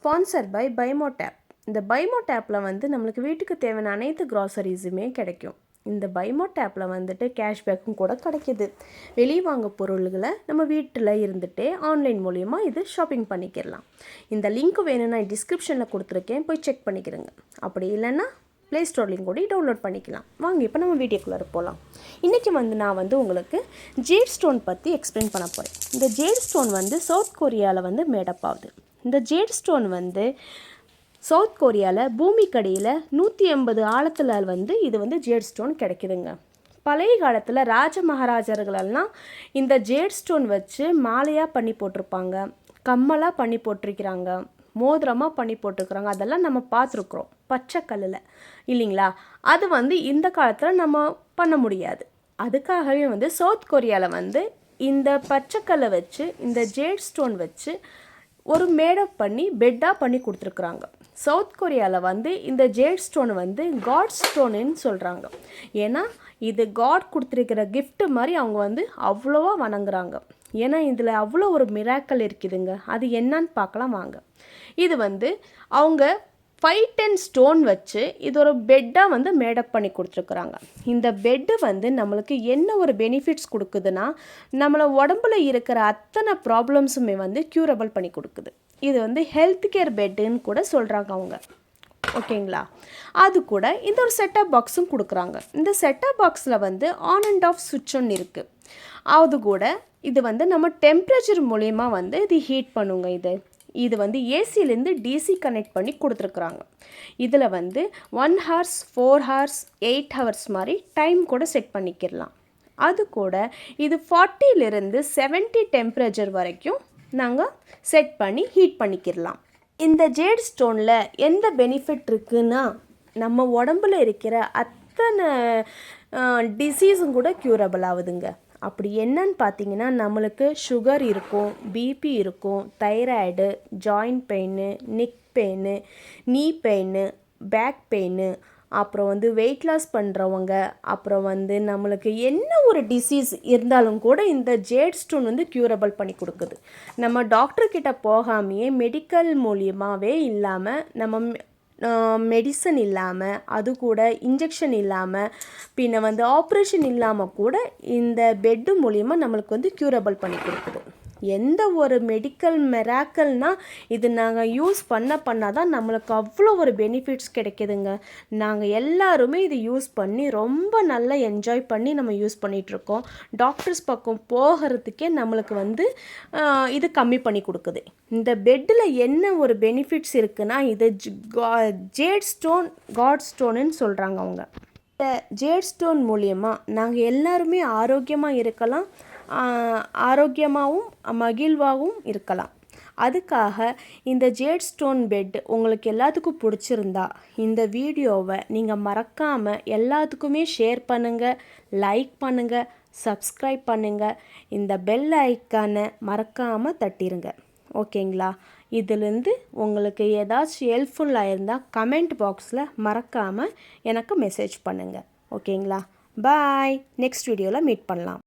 Sponsor by பைமோ tape. இந்த பைமோ டேப்பில் வந்து நம்மளுக்கு வீட்டுக்கு தேவையான அனைத்து க்ராசரிஸுமே கிடைக்கும். இந்த பைமோ டேப்பில் வந்துட்டு கேஷ்பேக்கும் கூட கிடைக்கிது. வெளியே வாங்க பொருள்களை நம்ம வீட்டில் இருந்துகிட்டே ஆன்லைன் மூலிமா இது ஷாப்பிங் பண்ணிக்கிடலாம். இந்த லிங்க் வேணும்னா டிஸ்கிரிப்ஷனில் கொடுத்துருக்கேன், போய் செக் பண்ணிக்கிறேங்க. அப்படி இல்லைன்னா ப்ளே ஸ்டோர்லையும் கூட டவுன்லோட் பண்ணிக்கலாம். வாங்க இப்போ நம்ம வீடியோக்குள்ளே போகலாம். இன்றைக்கி வந்து நான் வந்து உங்களுக்கு ஜேட் ஸ்டோன் பற்றி எக்ஸ்பிளைன் பண்ண போகிறேன். இந்த ஜேட் ஸ்டோன் வந்து சவுத் கொரியாவில் வந்து மேடப் ஆகுது. இந்த ஜேட் ஸ்டோன் வந்து சவுத் கொரியாவில் பூமிக்கடியில் 180 ஆழத்தில் வந்து இது வந்து ஜேட் ஸ்டோன் கிடைக்குதுங்க. பழைய காலத்தில் ராஜ மகாராஜர்களெல்லாம் இந்த ஜேட் ஸ்டோன் வச்சு மாலையாக பண்ணி போட்டிருப்பாங்க, கம்மலாக பண்ணி போட்டிருக்கிறாங்க, மோதிரமாக பண்ணி போட்டிருக்கிறாங்க. அதெல்லாம் நம்ம பார்த்துருக்குறோம் பச்சை கல்லில் இல்லைங்களா. அது வந்து இந்த காலத்தில் நம்ம பண்ண முடியாது. அதுக்காகவே வந்து சவுத் கொரியாவில் வந்து இந்த பச்சைக்கல்லை வச்சு இந்த ஜேட் ஸ்டோன் வச்சு ஒரு மேடப் பண்ணி பெட்டாக பண்ணி கொடுத்துருக்குறாங்க. சவுத் கொரியாவில் வந்து இந்த ஜேட் ஸ்டோன் வந்து காட் ஸ்டோனுன்னு சொல்கிறாங்க. ஏன்னா இது காட் கொடுத்துருக்கிற கிஃப்ட் மாதிரி அவங்க வந்து அவ்வளோவா வணங்குறாங்க. ஏன்னா இதில் அவ்வளோ ஒரு மிராக்கல் இருக்குதுங்க. அது என்னன்னு பார்க்கலாம் வாங்க. இது வந்து அவங்க 510 ஸ்டோன் வச்சு இது ஒரு பெட்டாக வந்து மேடப் பண்ணி கொடுத்துருக்குறாங்க. இந்த பெட்டு வந்து நம்மளுக்கு என்ன ஒரு பெனிஃபிட்ஸ் கொடுக்குதுன்னா, நம்மளை உடம்புல இருக்கிற அத்தனை ப்ராப்ளம்ஸுமே வந்து க்யூரபிள் பண்ணி கொடுக்குது. இது வந்து ஹெல்த் கேர் பெட்டுன்னு கூட சொல்கிறாங்க அவங்க, ஓகேங்களா. அது கூட இந்த ஒரு செட்டப் பாக்ஸும் கொடுக்குறாங்க. இந்த செட்டப் பாக்ஸில் வந்து ஆன் அண்ட் ஆஃப் சுவிட்ச் ஒன்று இருக்குது. அது கூட இது வந்து நம்ம டெம்பரேச்சர் மூலயமா வந்து இது ஹீட் பண்ணுங்க. இது வந்து ஏசிலேருந்து டிசி கனெக்ட் பண்ணி கொடுத்துருக்குறாங்க. இதில் வந்து 1 hours 4 hours 8 hours மாதிரி டைம் கூட செட் பண்ணிக்கிடலாம். அது கூட இது 40லேருந்து 70 டெம்பரேச்சர் வரைக்கும் நாங்கள் செட் பண்ணி ஹீட் பண்ணிக்கிடலாம். இந்த ஜேட் ஸ்டோனில் எந்த பெனிஃபிட் இருக்குன்னா, நம்ம உடம்புல இருக்கிற அத்தனை டிசீஸும் கூட க்யூரபிள் ஆகுதுங்க. அப்படி என்னன்னு பார்த்தீங்கன்னா, நம்மளுக்கு சுகர் இருக்கும், பிபி இருக்கும், thyroid, joint pain, neck pain, நீ பெயின், பேக் பெயின், அப்புறம் வந்து வெயிட் லாஸ் பண்ணுறவங்க, அப்புறம் வந்து நம்மளுக்கு என்ன ஒரு டிசீஸ் இருந்தாலும் கூட இந்த ஜேட் ஸ்டோன் வந்து க்யூரபிள் பண்ணி கொடுக்குது. நம்ம டாக்டர்கிட்ட போகாமையே மெடிக்கல் மூலியமாகவே இல்லாமல், நம்ம மெடிசன் இல்லாமல், அது கூட இன்ஜெக்ஷன் இல்லாமல், பின்ன வந்து ஆப்ரேஷன் இல்லாமல் கூட இந்த பெட்டு மூலிமா நம்மளுக்கு வந்து க்யூரபிள் பண்ணி கொடுக்குது. எந்த ஒரு மெடிக்கல் மெராக்கல்னால் இது நாங்கள் யூஸ் பண்ணால் தான் நம்மளுக்கு அவ்வளோ ஒரு பெனிஃபிட்ஸ் கிடைக்கிதுங்க. நாங்கள் எல்லாருமே இது யூஸ் பண்ணி ரொம்ப நல்லா என்ஜாய் பண்ணி நம்ம யூஸ் பண்ணிகிட்ருக்கோம். டாக்டர்ஸ் பக்கம் போகிறதுக்கே நம்மளுக்கு வந்து இது கம்மி பண்ணி கொடுக்குது. இந்த பெட்டில் என்ன ஒரு பெனிஃபிட்ஸ் இருக்குன்னா, இது ஜேட் ஸ்டோன் காட் ஸ்டோனுன்னு சொல்கிறாங்க அவங்க. இந்த ஜேட் ஸ்டோன் மூலியமாக நாங்கள் எல்லாருமே ஆரோக்கியமாக இருக்கலாம், ஆரோக்கியமாகவும் மகிழ்வாகவும் இருக்கலாம். அதுக்காக இந்த ஜேட் ஸ்டோன் பெட் உங்களுக்கு எல்லாத்துக்கும் பிடிச்சிருந்தா இந்த வீடியோவை நீங்கள் மறக்காமல் எல்லாத்துக்குமே ஷேர் பண்ணுங்கள், லைக் பண்ணுங்கள், சப்ஸ்கிரைப் பண்ணுங்கள். இந்த பெல் ஐக்கானை மறக்காமல் தட்டிடுங்க, ஓகேங்களா. இதிலேருந்து உங்களுக்கு ஏதாச்சும் ஹெல்ப்ஃபுல்லாக இருந்தால் கமெண்ட் பாக்ஸில் மறக்காமல் எனக்கு மெசேஜ் பண்ணுங்கள், ஓகேங்களா. பாய். நெக்ஸ்ட் வீடியோவில் மீட் பண்ணலாம்.